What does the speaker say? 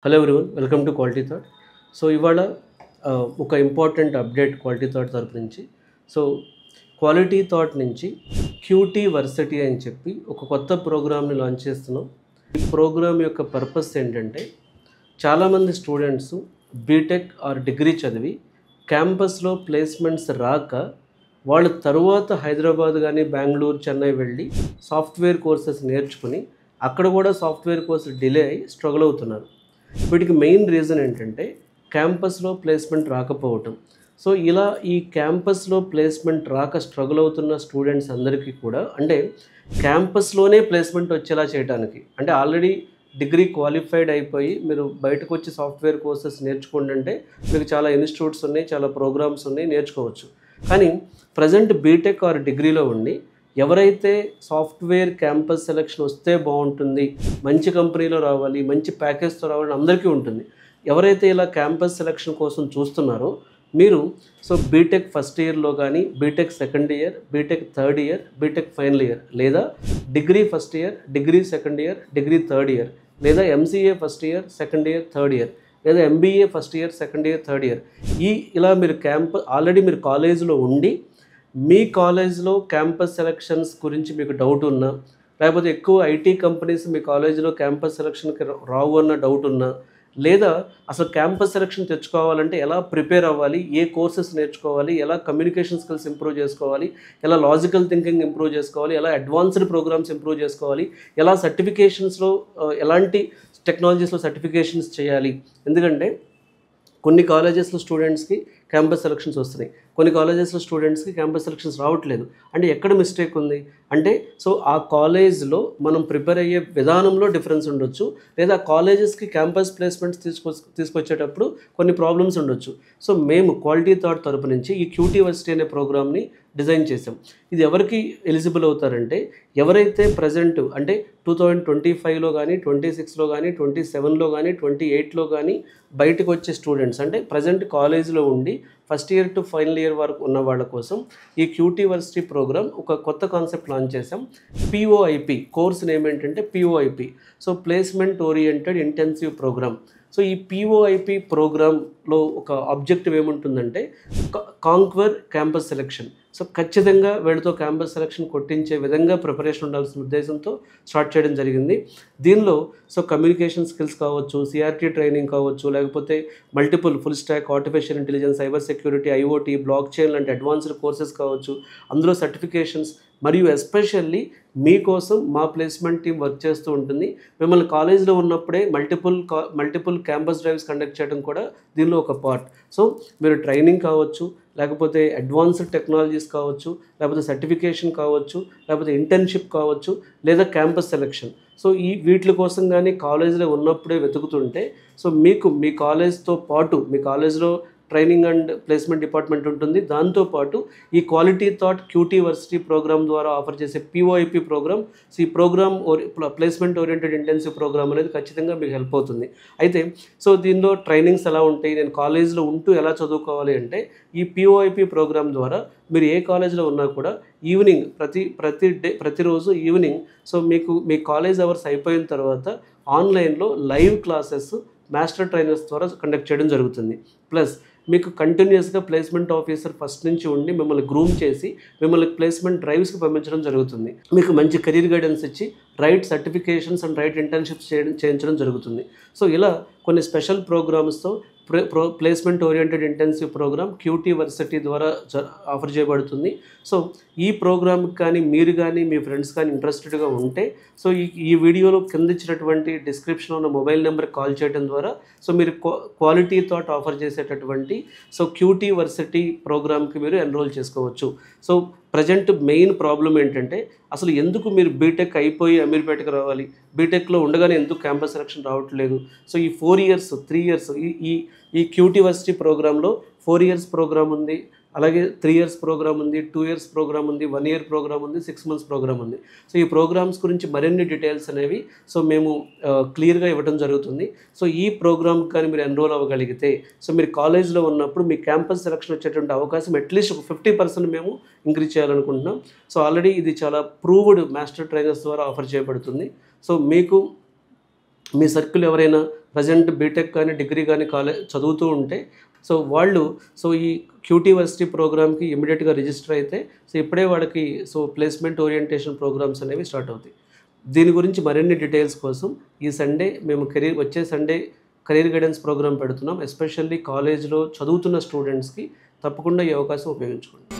Hello everyone, welcome to quality thought. So ఇవాళ ఒక important update quality thought తరపు నుంచి. సో క్వాలిటీ థాట్ నుంచి క్యూటీ వర్సిటీ అని చెప్పి ఒక కొత్త ప్రోగ్రామ్ని లాంచ్ చేస్తున్నాం. ఈ ప్రోగ్రామ్ యొక్క పర్పస్ ఏంటంటే, చాలామంది స్టూడెంట్స్ బీటెక్ ఆర్ డిగ్రీ చదివి క్యాంపస్లో ప్లేస్మెంట్స్ రాక వాళ్ళు తరువాత హైదరాబాద్ కానీ బెంగళూరు, చెన్నై వెళ్ళి సాఫ్ట్వేర్ కోర్సెస్ నేర్చుకుని అక్కడ కూడా సాఫ్ట్వేర్ కోర్సు డిలే అయ్యి స్ట్రగుల్ అవుతున్నారు. వీటికి మెయిన్ రీజన్ ఏంటంటే క్యాంపస్లో ప్లేస్మెంట్ రాకపోవటం. సో ఇలా ఈ క్యాంపస్లో ప్లేస్మెంట్ రాక స్ట్రగుల్ అవుతున్న స్టూడెంట్స్ అందరికీ కూడా, అంటే క్యాంపస్లోనే ప్లేస్మెంట్ వచ్చేలా చేయడానికి, అంటే ఆల్రెడీ డిగ్రీ క్వాలిఫైడ్ అయిపోయి మీరు బయటకు వచ్చి సాఫ్ట్వేర్ కోర్సెస్ నేర్చుకోండి అంటే మీకు చాలా ఇన్స్టిట్యూట్స్ ఉన్నాయి, చాలా ప్రోగ్రామ్స్ ఉన్నాయి, నేర్చుకోవచ్చు. కానీ ప్రజెంట్ బీటెక్ ఆర్ డిగ్రీలో ఉండి ఎవరైతే సాఫ్ట్వేర్ క్యాంపస్ సెలెక్షన్ వస్తే బాగుంటుంది, మంచి కంపెనీలో రావాలి, మంచి ప్యాకేజ్తో రావాలని అందరికీ ఉంటుంది. ఎవరైతే ఇలా క్యాంపస్ సెలెక్షన్ కోసం చూస్తున్నారో మీరు బీటెక్ ఫస్ట్ ఇయర్లో కానీ, B Tech second year, B Tech third year, B Tech final year, లేదా degree first year, degree second year, degree third year, లేదా MCA first year, second year, third year, లేదా MBA first year, second year, third year, ఇలా మీరు already మీరు కాలేజీలో ఉండి మీ కాలేజ్లో campus selections గురించి మీకు డౌట్ ఉన్నా, లేకపోతే ఎక్కువ ఐటీ కంపెనీస్ మీ కాలేజీలో క్యాంపస్ సెలక్షన్కి రావు అన్న డౌట్ ఉన్నా, లేదా అసలు క్యాంపస్ సెలక్షన్ తెచ్చుకోవాలంటే ఎలా ప్రిపేర్ అవ్వాలి, ఏ కోర్సెస్ నేర్చుకోవాలి, ఎలా కమ్యూనికేషన్ స్కిల్స్ ఇంప్రూవ్ చేసుకోవాలి, ఎలా లాజికల్ థింకింగ్ ఇంప్రూవ్ చేసుకోవాలి, ఎలా అడ్వాన్స్డ్ ప్రోగ్రామ్స్ ఇంప్రూవ్ చేసుకోవాలి, ఎలా సర్టిఫికేషన్స్లో ఎలాంటి టెక్నాలజీస్లో సర్టిఫికేషన్స్ చేయాలి. ఎందుకంటే కొన్ని కాలేజెస్లో స్టూడెంట్స్కి క్యాంపస్ సెలక్షన్స్ వస్తున్నాయి, కొన్ని కాలేజెస్లో స్టూడెంట్స్కి క్యాంపస్ సెలక్షన్స్ రావట్లేదు. అంటే ఎక్కడ మిస్టేక్ ఉంది అంటే, ఆ కాలేజ్లో మనం ప్రిపేర్ అయ్యే విధానంలో డిఫరెన్స్ ఉండొచ్చు, లేదా కాలేజెస్కి క్యాంపస్ ప్లేస్మెంట్స్ తీసుకొచ్చేటప్పుడు కొన్ని ప్రాబ్లమ్స్ ఉండొచ్చు. మేము క్వాలిటీ థాట్ తరపు నుంచి ఈ క్యూటీ వర్సిటీ అనే ప్రోగ్రామ్ని డిజైన్ చేసాం. ఇది ఎవరికి ఎలిజిబుల్ అవుతారంటే, ఎవరైతే ప్రజెంట్ అంటే 2025లో కానీ, 26లో కానీ, 27లో కానీ, 28లో కానీ బయటకు వచ్చే స్టూడెంట్స్, అంటే ప్రజెంట్ కాలేజీలో ఉండి first year to final year వరకు ఉన్న వాళ్ళ కోసం ఈ క్యూటీ వర్సిటీ ప్రోగ్రామ్ ఒక కొత్త కాన్సెప్ట్ లాంచ్ చేసాం. పిఓఐపి కోర్స్ నేమ్ ఏంటంటే పిఓఐపి, ప్లేస్మెంట్ ఓరియంటెడ్ ఇంటెన్సివ్ ప్రోగ్రామ్. ఈ పిఓఐపి ప్రోగ్రాంలో ఒక ఆబ్జెక్టివ్ ఏముంటుందంటే కాంక్వర్ క్యాంపస్ సెలెక్షన్. ఖచ్చితంగా వీళ్ళతో క్యాంపస్ సెలెక్షన్ కొట్టించే విధంగా ప్రిపరేషన్ ఉండాల్సిన ఉద్దేశంతో స్టార్ట్ చేయడం జరిగింది. దీనిలో కమ్యూనికేషన్ స్కిల్స్ కావచ్చు, సిఆర్టీ ట్రైనింగ్ కావచ్చు, లేకపోతే multiple full stock, artificial intelligence, cyber security, IoT, block chain లాంటి అడ్వాన్స్డ్ కోర్సెస్ కావచ్చు, అందులో సర్టిఫికేషన్స్, మరియు ఎస్పెషల్లీ మీకోసం మా ప్లేస్మెంట్ టీం వర్క్ చేస్తూ ఉంటుంది. మిమ్మల్ని కాలేజ్లో ఉన్నప్పుడే మల్టిపుల్ క్యాంపస్ డ్రైవ్స్ కండక్ట్ చేయడం కూడా దీనిలో ఒక పార్ట్. మీరు ట్రైనింగ్ కావచ్చు, లేకపోతే అడ్వాన్స్డ్ టెక్నాలజీస్ కావచ్చు, లేకపోతే సర్టిఫికేషన్ కావచ్చు, లేకపోతే ఇంటర్న్షిప్ కావచ్చు, లేదా క్యాంపస్ సెలెక్షన్. వీటి కోసం కానీ కాలేజీలో ఉన్నప్పుడే వెతుకుతుంటే మీకు మీ కాలేజ్తో పాటు మీ కాలేజ్లో ట్రైనింగ్ అండ్ ప్లేస్మెంట్ డిపార్ట్మెంట్ ఉంటుంది. దాంతోపాటు ఈ quality thought QT versity program ద్వారా ఆఫర్ చేసే పిఓఐపి ప్రోగ్రామ్, ఈ program placement oriented intensive program అనేది ఖచ్చితంగా మీకు హెల్ప్ అవుతుంది. అయితే దీనిలో ట్రైనింగ్స్ ఎలా ఉంటాయి, నేను కాలేజ్లో ఉంటూ ఎలా చదువుకోవాలి అంటే, ఈ పిఓఐపి ప్రోగ్రామ్ ద్వారా మీరు ఏ కాలేజ్లో ఉన్నా కూడా ఈవినింగ్ ప్రతిరోజు ఈవినింగ్ మీకు మీ కాలేజ్ అవర్స్ అయిపోయిన తర్వాత ఆన్లైన్లో లైవ్ క్లాసెస్ మాస్టర్ ట్రైనర్స్ ద్వారా కండక్ట్ చేయడం జరుగుతుంది. ప్లస్ మీకు కంటిన్యూస్గా ప్లేస్మెంట్ ఆఫీసర్ ఫస్ట్ నుంచి ఉండి మిమ్మల్ని గ్రూమ్ చేసి మిమ్మల్ని ప్లేస్మెంట్ డ్రైవ్స్కి పంపించడం జరుగుతుంది. మీకు మంచి కెరీర్ గైడెన్స్ ఇచ్చి right certifications and right internships చేయించడం జరుగుతుంది. ఇలా కొన్ని స్పెషల్ ప్రోగ్రామ్స్తో placement oriented intensive programme QT varsity ద్వారా ఆఫర్ చేయబడుతుంది. ఈ ప్రోగ్రామ్కి కానీ మీరు కానీ మీ ఫ్రెండ్స్ కానీ ఇంట్రెస్టెడ్గా ఉంటే ఈ వీడియోలో కింద ఇచ్చినటువంటి డిస్క్రిప్షన్లో ఉన్న మొబైల్ నెంబర్కి కాల్ చేయడం ద్వారా మీరు క్వాలిటీ థాట్ ఆఫర్ చేసేటటువంటి క్యూటీ వర్సిటీ ప్రోగ్రామ్కి మీరు ఎన్రోల్ చేసుకోవచ్చు. ప్రజెంట్ మెయిన్ ప్రాబ్లం ఏంటంటే, అసలు ఎందుకు మీరు బీటెక్ అయిపోయి అమీర్పేటకు రావాలి, బీటెక్లో ఉండగానే ఎందుకు క్యాంపస్ సెలక్షన్ రావట్లేదు. ఈ 4 ఇయర్స్ 3 ఇయర్స్ ఈ క్యూటీ వర్సిటీ ప్రోగ్రాంలో 4 ఇయర్స్ ప్రోగ్రామ్ ఉంది, అలాగే 3 ఇయర్స్ ప్రోగ్రామ్ ఉంది, 2 ఇయర్స్ ప్రోగ్రామ్ ఉంది, 1 ఇయర్ ప్రోగ్రామ్ ఉంది, 6 మంత్స్ ప్రోగ్రామ్ ఉంది. ఈ ప్రోగ్రామ్స్ గురించి మరిన్ని డీటెయిల్స్ అనేవి మేము క్లియర్గా ఇవ్వడం జరుగుతుంది. ఈ ప్రోగ్రామ్ కానీ మీరు ఎన్రోల్ అవ్వగలిగితే మీరు కాలేజ్లో ఉన్నప్పుడు మీ క్యాంపస్ సెలక్షన్ వచ్చేటువంటి అవకాశం అట్లీస్ట్ ఒక 50% మేము ఇంక్రీజ్ చేయాలనుకుంటున్నాం. ఆల్రెడీ ఇది చాలా ప్రూవ్డ్ మాస్టర్ ట్రైనర్స్ ద్వారా ఆఫర్ చేయబడుతుంది. మీకు మీ సర్కిల్ ఎవరైనా ప్రజెంట్ బీటెక్ కానీ డిగ్రీ కానీ చదువుతూ ఉంటే సో వాళ్ళు ఈ క్యూటీ వర్సిటీ ప్రోగ్రామ్కి ఇమీడియట్గా రిజిస్టర్ అయితే సో ఇప్పుడే వాళ్ళకి ప్లేస్మెంట్ ఓరియంటేషన్ ప్రోగ్రామ్స్ అనేవి స్టార్ట్ అవుతాయి. దీని గురించి మరిన్ని డీటెయిల్స్ కోసం ఈ సండే మేము వచ్చే సండే కెరీర్ గైడెన్స్ ప్రోగ్రామ్ పెడుతున్నాం. ఎస్పెషల్లీ కాలేజ్లో చదువుతున్న స్టూడెంట్స్కి తప్పకుండా ఈ అవకాశం ఉపయోగించుకోండి.